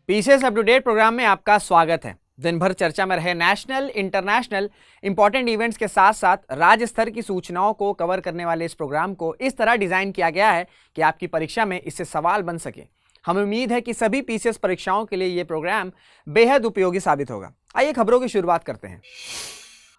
PCS up to date programme में आपका स्वागत है। दिन भर चर्चा में रहे नेशनल इंटरनेशनल इंपॉर्टेंट इवेंट्स के साथ साथ राज्य स्तर की सूचनाओं को कवर करने वाले इस प्रोग्राम को इस तरह डिजाइन किया गया है कि आपकी परीक्षा में इससे सवाल बन सके। हमें उम्मीद है कि सभी पीसीएस परीक्षाओं के लिए ये प्रोग्राम बेहद उपयोगी साबित होगा। आइए खबरों की शुरुआत करते हैं।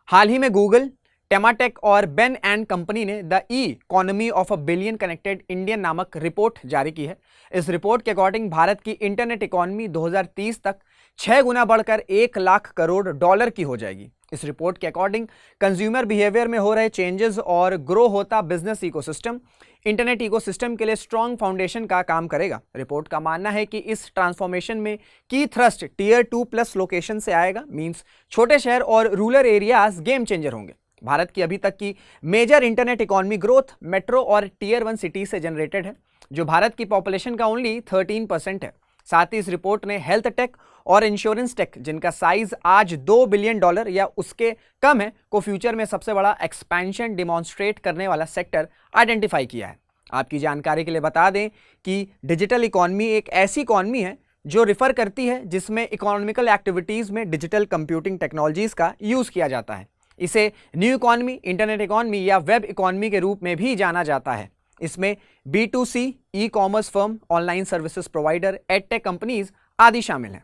हाल ही में गूगल, टेमाटेक और बेन एंड कंपनी ने the economy of a billion connected Indian नामक रिपोर्ट जारी की है। इस रिपोर्ट के अकॉर्डिंग भारत की इंटरनेट इकोनॉमी 2030 तक 6 गुना बढ़कर 1 लाख करोड़ डॉलर की हो जाएगी। इस रिपोर्ट के अकॉर्डिंग कंज्यूमर बिहेवियर में हो रहे चेंजेस और ग्रो होता बिजनेस इकोसिस्टम इंटरनेट इकोसिस्टम के लिए स्ट्रॉन्ग फाउंडेशन का काम करेगा। रिपोर्ट का मानना है कि इस ट्रांसफॉर्मेशन में की थ्रस्ट टियर 2+ लोकेशन से आएगा। मींस छोटे शहर और रूरल एरियाज गेम चेंजर होंगे। भारत की अभी तक की major internet economy growth metro और टियर 1 सिटी से जनरेटेड है, जो भारत की पॉपुलेशन का ओनली 13% है। साथ ही इस रिपोर्ट ने हेल्थ टेक और इंश्योरेंस टेक, जिनका साइज आज $2 बिलियन या उसके कम है, को फ्यूचर में सबसे बड़ा एक्सपेंशन डिमॉन्स्ट्रेट करने वाला सेक्टर आइडेंटिफाई किया है। आपकी जानकारी के लिए बता दें कि डिजिटल इकोनॉमी एक ऐसी इकोनॉमी है जो रिफर करती है जिसमें इकोनॉमिकल एक्टिविटीज में डिजिटल कंप्यूटिंग टेक्नोलॉजीज का यूज किया जाता है। इसे न्यू इकोनॉमी, इंटरनेट इकोनॉमी या वेब इकोनॉमी के रूप में भी जाना जाता है। इसमें B2C, e commerce firm, online services provider, edtech companies आदि शामिल हैं।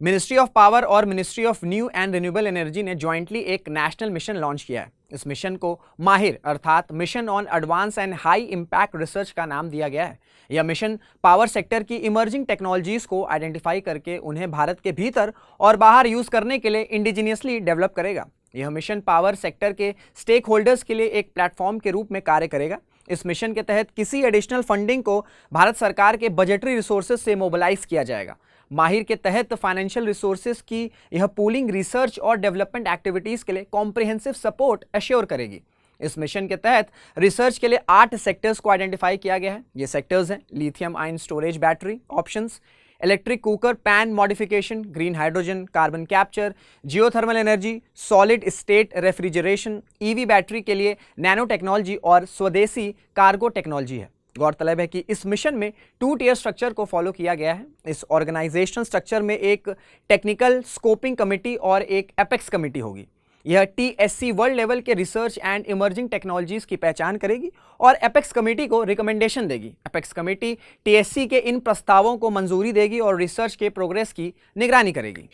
मिनिस्ट्री ऑफ पावर और ministry of new and renewable energy ने ज्वाइंटली एक नेशनल मिशन लॉन्च किया है। इस मिशन को माहिर अर्थात mission on advance and high impact research का नाम दिया गया है। यह मिशन पावर सेक्टर की इमर्जिंग टेक्नोलॉजीज को आइडेंटिफाई करके उन्हें भारत के भीतर और बाहर यूज करने के लिए इंडिजीनियसली डेवलप करेगा। यह मिशन पावर सेक्टर के स्टेक होल्डर्स के लिए एक प्लेटफॉर्म के रूप में कार्य करेगा। इस मिशन के तहत किसी एडिशनल फंडिंग को भारत सरकार के बजटरी रिसोर्सेज से मोबिलाइज किया जाएगा। माहिर के तहत फाइनेंशियल रिसोर्सेज की यह पूलिंग रिसर्च और डेवलपमेंट एक्टिविटीज के लिए कॉम्प्रिहेंसिव सपोर्ट एश्योर करेगी। इस मिशन के तहत रिसर्च के लिए 8 सेक्टर्स को आइडेंटिफाई किया गया है। ये सेक्टर्स हैं lithium ion storage battery options, electric cooker pan modification, green hydrogen, carbon capture, geothermal energy, solid state refrigeration, EV battery के लिए नैनो टेक्नोलॉजी और स्वदेशी कार्गो टेक्नोलॉजी है। गौरतलब है कि इस मिशन में 2 टियर स्ट्रक्चर को फॉलो किया गया है। इस ऑर्गेनाइजेशनल स्ट्रक्चर में एक टेक्निकल स्कोपिंग कमेटी और एक एपेक्स कमेटी होगी। यह TSC वर्ल्ड लेवल के रिसर्च एंड इमर्जिंग टेक्नोलॉजीज की पहचान करेगी और एपेक्स कमेटी को रिकमेंडेशन देगी। एपेक्स कमेटी TSC के इन प्रस्तावों को मंजूरी देगी और रिसर्च के प्रोग्रेस की निगरानी करेगी।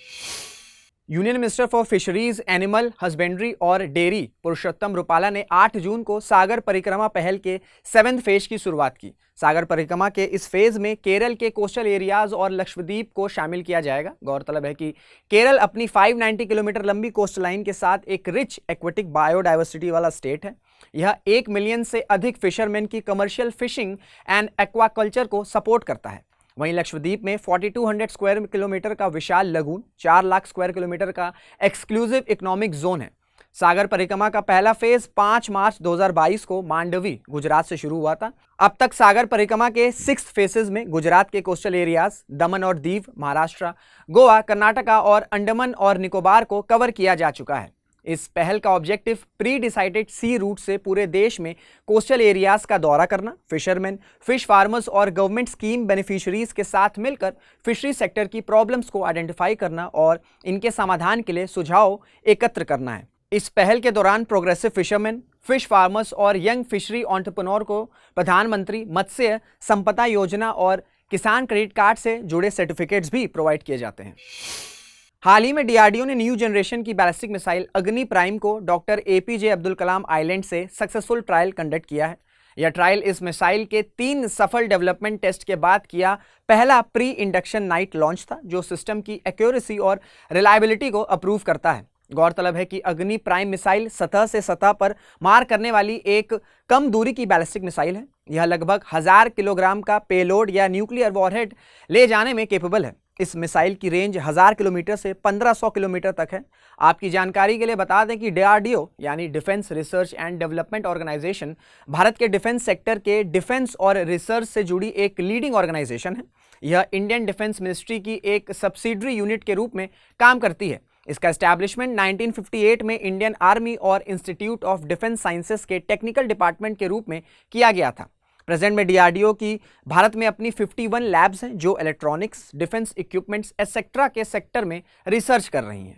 Union minister for fisheries, animal husbandry और डेयरी पुरुषोत्तम रुपाला ने 8 जून को सागर परिक्रमा पहल के 7th फेज की शुरुआत की। सागर परिक्रमा के इस फेज में केरल के कोस्टल एरियाज और लक्षद्वीप को शामिल किया जाएगा। गौरतलब है कि केरल अपनी 590 किलोमीटर लंबी कोस्ट लाइन के साथ एक रिच एक्वेटिक बायोडाइवर्सिटी वाला स्टेट है। यह 1 मिलियन से अधिक फिशरमैन की कमर्शियल फिशिंग एंड एक्वाकल्चर को सपोर्ट करता है। वहीं लक्षद्वीप में 4200 स्क्वायर किलोमीटर का विशाल लगून, 4 लाख स्क्वायर किलोमीटर का एक्सक्लूसिव इकोनॉमिक जोन है। सागर परिक्रमा का पहला फेज 5 मार्च 2022 को मांडवी, गुजरात से शुरू हुआ था। अब तक सागर परिक्रमा के 6 फेसेस में गुजरात के कोस्टल एरियाज, दमन और दीव, महाराष्ट्र, गोवा, कर्नाटका और अंडमान और निकोबार को कवर किया जा चुका है। इस पहल का ऑब्जेक्टिव प्री डिसाइडेड सी रूट से पूरे देश में कोस्टल एरियाज का दौरा करना, फिशरमैन, फिश फार्मर्स और गवर्नमेंट स्कीम बेनिफिशियरीज के साथ मिलकर फिशरी सेक्टर की प्रॉब्लम्स को आइडेंटिफाई करना और इनके समाधान के लिए सुझाव एकत्र करना है। इस पहल के दौरान प्रोग्रेसिव फिशरमैन, फिश फार्मर्स और यंग फिशरी एंटरप्रेन्योर को प्रधानमंत्री मत्स्य संपदा योजना और किसान क्रेडिट कार्ड से जुड़े सर्टिफिकेट्स भी प्रोवाइड किए जाते हैं। हाल ही में DRDO ने न्यू जनरेशन की बैलिस्टिक मिसाइल अग्नि प्राइम को doctor APJ Abdul Kalam island से सक्सेसफुल ट्रायल कंडक्ट किया है। यह ट्रायल इस मिसाइल के 3 सफल डेवलपमेंट टेस्ट के बाद किया पहला प्री इंडक्शन नाइट लॉन्च था, जो सिस्टम की एक्यूरेसी और रिलायबिलिटी को अप्रूव करता है। गौरतलब है कि अग्नि प्राइम मिसाइल सतह से सतह पर मार करने वाली एक कम दूरी की बैलिस्टिक मिसाइल है। यह लगभग 1000 किलोग्राम का पेलोड या न्यूक्लियर वॉरहेड ले जाने में केपेबल है। इस मिसाइल की रेंज 1000 किलोमीटर से 1500 किलोमीटर तक है। आपकी जानकारी के लिए बता दें कि DRDO यानी defence research and development organisation Bharat के डिफेंस सेक्टर के डिफेंस और रिसर्च से जुड़ी एक लीडिंग ऑर्गेनाइजेशन है। यह इंडियन डिफेंस मिनिस्ट्री की एक सब्सिडरी यूनिट के रूप में काम करती है। इसका एस्टैब्लिशमेंट 1958 में इंडियन आर्मी और इंस्टीट्यूट ऑफ डिफेंस साइंसेस के टेक्निकल डिपार्टमेंट के रूप में किया गया था। प्रेजेंट में डीआरडीओ की भारत में अपनी 51 लैब्स हैं जो इलेक्ट्रॉनिक्स, डिफेंस इक्विपमेंट्स एटसेट्रा के सेक्टर में रिसर्च कर रही हैं।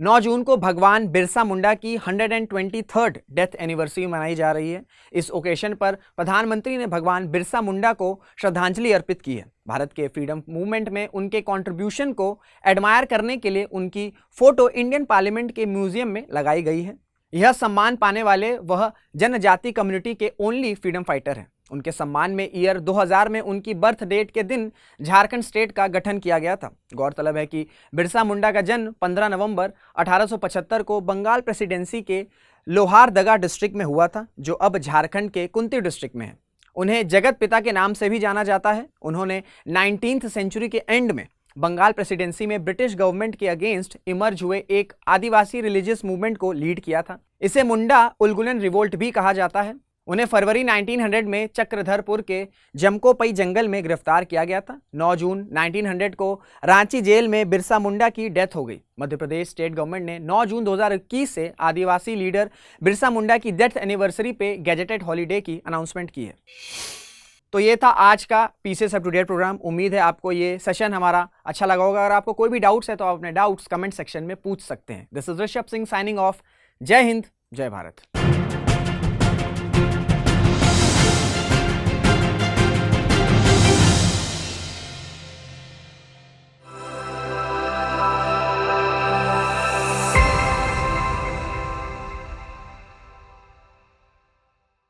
9 जून को भगवान बिरसा मुंडा की 123rd डेथ एनिवर्सरी मनाई जा रही है। इस ओकेशन पर प्रधानमंत्री ने भगवान बिरसा मुंडा को श्रद्धांजलि अर्पित की है। भारत के फ्रीडम मूवमेंट में उनके कंट्रीब्यूशन को एडमायर करने के लिए उनकी फोटो इंडियन पार्लियामेंट के म्यूजियम में लगाई गई है। यह सम्मान पाने वाले वह जनजाति कम्युनिटी के ओनली फ्रीडम फाइटर हैं। उनके सम्मान में ईयर 2000 में उनकी बर्थ डेट के दिन झारखंड स्टेट का गठन किया गया था। गौरतलब है कि बिरसा मुंडा का जन्म 15 नवंबर 1875 को बंगाल प्रेसिडेंसी के लोहारदगा डिस्ट्रिक्ट में हुआ था, जो अब झारखंड के कुंती डिस्ट्रिक्ट में है। उन्हें जगत पिता के नाम से भी जाना जाता है। उन्होंने 19th सेंचुरी के एंड में बंगाल प्रेसिडेंसी में ब्रिटिश गवर्नमेंट के अगेंस्ट इमर्ज हुए एक आदिवासी रिलीजियस मूवमेंट को लीड किया था। इसे मुंडा उलगुलन रिवोल्ट भी कहा जाता है। उन्हें फरवरी 1900 में चक्रधरपुर के जमकोपई जंगल में गिरफ्तार किया गया था। 9 जून 1900 को रांची जेल में बिरसा मुंडा की डेथ हो गई। मध्य प्रदेश स्टेट गवर्नमेंट ने 9 जून 2021 से आदिवासी लीडर बिरसा मुंडा की डेथ एनिवर्सरी पे गैजेटेड हॉलीडे की अनाउंसमेंट की है। तो ये था आज का PCS up to date programme. उम्मीद है आपको ये सेशन हमारा अच्छा लगा होगा। अगर आपको कोई भी डाउट्स है तो आप अपने डाउट्स कमेंट सेक्शन में पूछ सकते हैं। This is Rishabh Singh signing off. जय हिंद, जय भारत।